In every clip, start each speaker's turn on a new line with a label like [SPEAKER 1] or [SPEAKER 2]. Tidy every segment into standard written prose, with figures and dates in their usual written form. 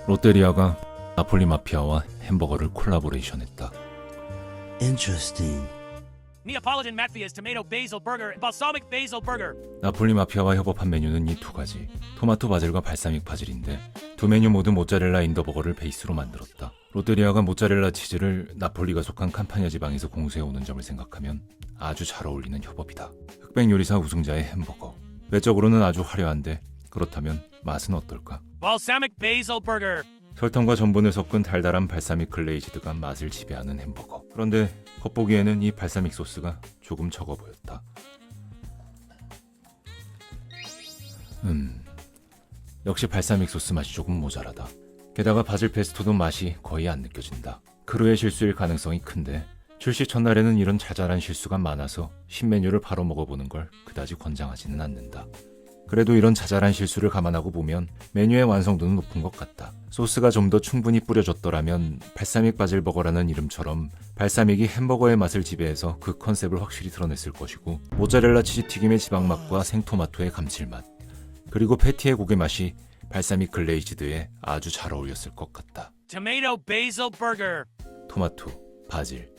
[SPEAKER 1] 롯데리아가 나폴리 마피아와 햄버거를 콜라보레이션했다.
[SPEAKER 2] Interesting.
[SPEAKER 3] Neapolitan Matfia's tomato basil burger and balsamic basil burger.
[SPEAKER 1] 나폴리 마피아와 협업한 메뉴는 이 두 가지, 토마토 바질과 발사믹 바질인데 두 메뉴 모두 모짜렐라 인더버거를 베이스로 만들었다. 롯데리아가 모짜렐라 치즈를 나폴리가 속한 캄파냐 지방에서 공수해오는 점을 생각하면 아주 잘 어울리는 협업이다. 흑백 요리사 우승자의 햄버거. 외적으로는 아주 화려한데 그렇다면 맛은 어떨까?
[SPEAKER 3] Balsamic basil burger.
[SPEAKER 1] 설탕과 전분을 섞은 달달한 발사믹 글레이즈드가 맛을 지배하는 햄버거. 그런데 겉보기에는 이 발사믹 소스가 조금 적어 보였다. 역시 발사믹 소스 맛이 조금 모자라다. 게다가 바질 페스토도 맛이 거의 안 느껴진다. 크루의 실수일 가능성이 큰데 출시 첫날에는 이런 자잘한 실수가 많아서 신메뉴를 바로 먹어보는 걸 그다지 권장하지는 않는다. 그래도 이런 자잘한 실수를 감안하고 보면 메뉴의 완성도는 높은 것 같다. 소스가 좀 더 충분히 뿌려졌더라면 발사믹 바질버거라는 이름처럼 발사믹이 햄버거의 맛을 지배해서 그 컨셉을 확실히 드러냈을 것이고, 모짜렐라 치즈 튀김의 지방맛과 생토마토의 감칠맛, 그리고 패티의 고기 맛이 발사믹 글레이즈드에 아주 잘 어울렸을 것 같다.
[SPEAKER 3] Tomato basil burger.
[SPEAKER 1] 토마토, 바질,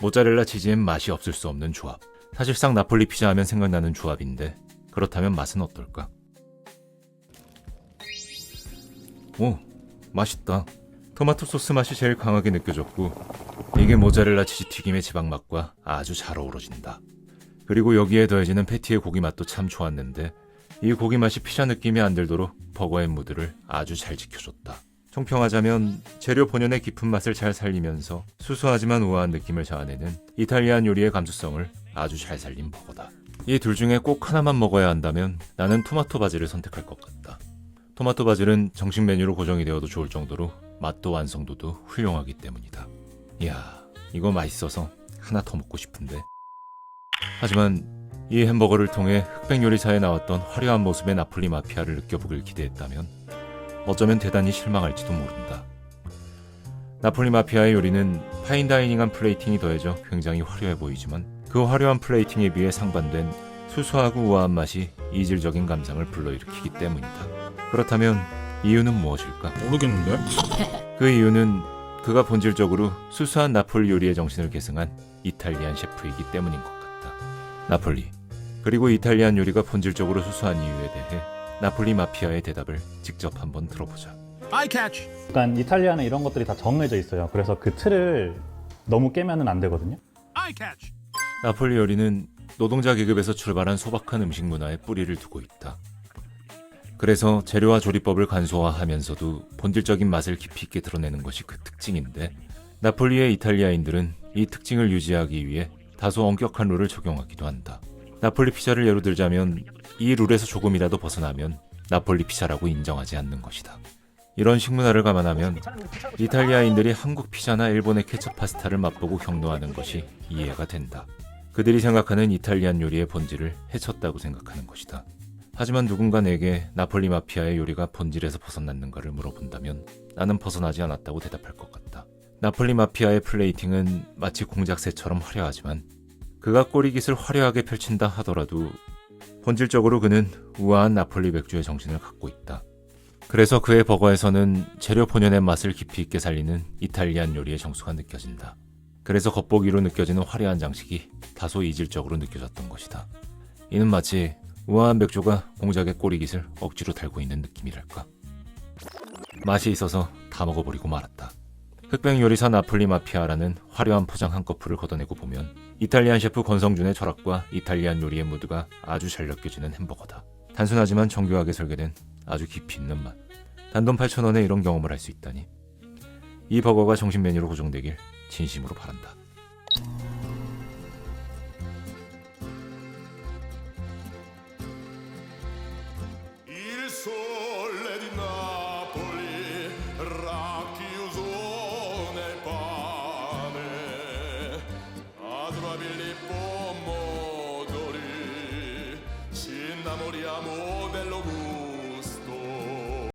[SPEAKER 1] 모짜렐라 치즈엔 맛이 없을 수 없는 조합. 사실상 나폴리 피자 하면 생각나는 조합인데 그렇다면 맛은 어떨까? 오, 맛있다. 토마토 소스 맛이 제일 강하게 느껴졌고, 이게 모짜렐라 치즈 튀김의 지방 맛과 아주 잘 어우러진다. 그리고 여기에 더해지는 패티의 고기 맛도 참 좋았는데, 이 고기 맛이 피자 느낌이 안 들도록 버거의 무드를 아주 잘 지켜줬다. 총평하자면 재료 본연의 깊은 맛을 잘 살리면서 수수하지만 우아한 느낌을 자아내는 이탈리안 요리의 감수성을 아주 잘 살린 버거다. 이 둘 중에 꼭 하나만 먹어야 한다면 나는 토마토 바질을 선택할 것 같다. 토마토 바질은 정식 메뉴로 고정이 되어도 좋을 정도로 맛도 완성도도 훌륭하기 때문이다. 이야, 이거 맛있어서 하나 더 먹고 싶은데. 하지만 이 햄버거를 통해 흑백 요리사에 나왔던 화려한 모습의 나폴리 마피아를 느껴보길 기대했다면 어쩌면 대단히 실망할지도 모른다. 나폴리 마피아의 요리는 파인다이닝한 플레이팅이 더해져 굉장히 화려해 보이지만 그 화려한 플레이팅에 비해 상반된 수수하고 우아한 맛이 이질적인 감상을 불러일으키기 때문이다. 그렇다면 이유는 무엇일까?
[SPEAKER 4] 모르겠는데?
[SPEAKER 1] 그 이유는 그가 본질적으로 수수한 나폴리 요리의 정신을 계승한 이탈리안 셰프이기 때문인 것 같다. 나폴리, 그리고 이탈리안 요리가 본질적으로 수수한 이유에 대해 나폴리 마피아의 대답을 직접 한번 들어보자.
[SPEAKER 4] I catch.
[SPEAKER 5] 약간 이탈리아는 이런 것들이 다 정해져 있어요. 그래서 그 틀을 너무 깨면은 안 되거든요.
[SPEAKER 4] I catch.
[SPEAKER 1] 나폴리 요리는 노동자 계급에서 출발한 소박한 음식 문화에 뿌리를 두고 있다. 그래서 재료와 조리법을 간소화하면서도 본질적인 맛을 깊이 있게 드러내는 것이 그 특징인데, 나폴리의 이탈리아인들은 이 특징을 유지하기 위해 다소 엄격한 룰을 적용하기도 한다. 나폴리 피자를 예로 들자면 이 룰에서 조금이라도 벗어나면 나폴리 피자라고 인정하지 않는 것이다. 이런 식문화를 감안하면 이탈리아인들이 한국 피자나 일본의 케첩 파스타를 맛보고 경노하는 것이 이해가 된다. 그들이 생각하는 이탈리안 요리의 본질을 해쳤다고 생각하는 것이다. 하지만 누군가 내게 나폴리 마피아의 요리가 본질에서 벗어났는가를 물어본다면 나는 벗어나지 않았다고 대답할 것 같다. 나폴리 마피아의 플레이팅은 마치 공작새처럼 화려하지만 그가 꼬리깃을 화려하게 펼친다 하더라도 본질적으로 그는 우아한 나폴리 맥주의 정신을 갖고 있다. 그래서 그의 버거에서는 재료 본연의 맛을 깊이 있게 살리는 이탈리안 요리의 정수가 느껴진다. 그래서 겉보기로 느껴지는 화려한 장식이 다소 이질적으로 느껴졌던 것이다. 이는 마치 우아한 맥주가 공작의 꼬리깃을 억지로 달고 있는 느낌이랄까. 맛이 있어서 다 먹어버리고 말았다. 흑백 요리사 나폴리 마피아라는 화려한 포장 한꺼풀을 걷어내고 보면 이탈리안 셰프 권성준의 철학과 이탈리안 요리의 무드가 아주 잘 느껴지는 햄버거다. 단순하지만 정교하게 설계된 아주 깊이 있는 맛. 단돈 8,000원에 이런 경험을 할 수 있다니. 이 버거가 정식 메뉴로 고정되길 진심으로 바란다.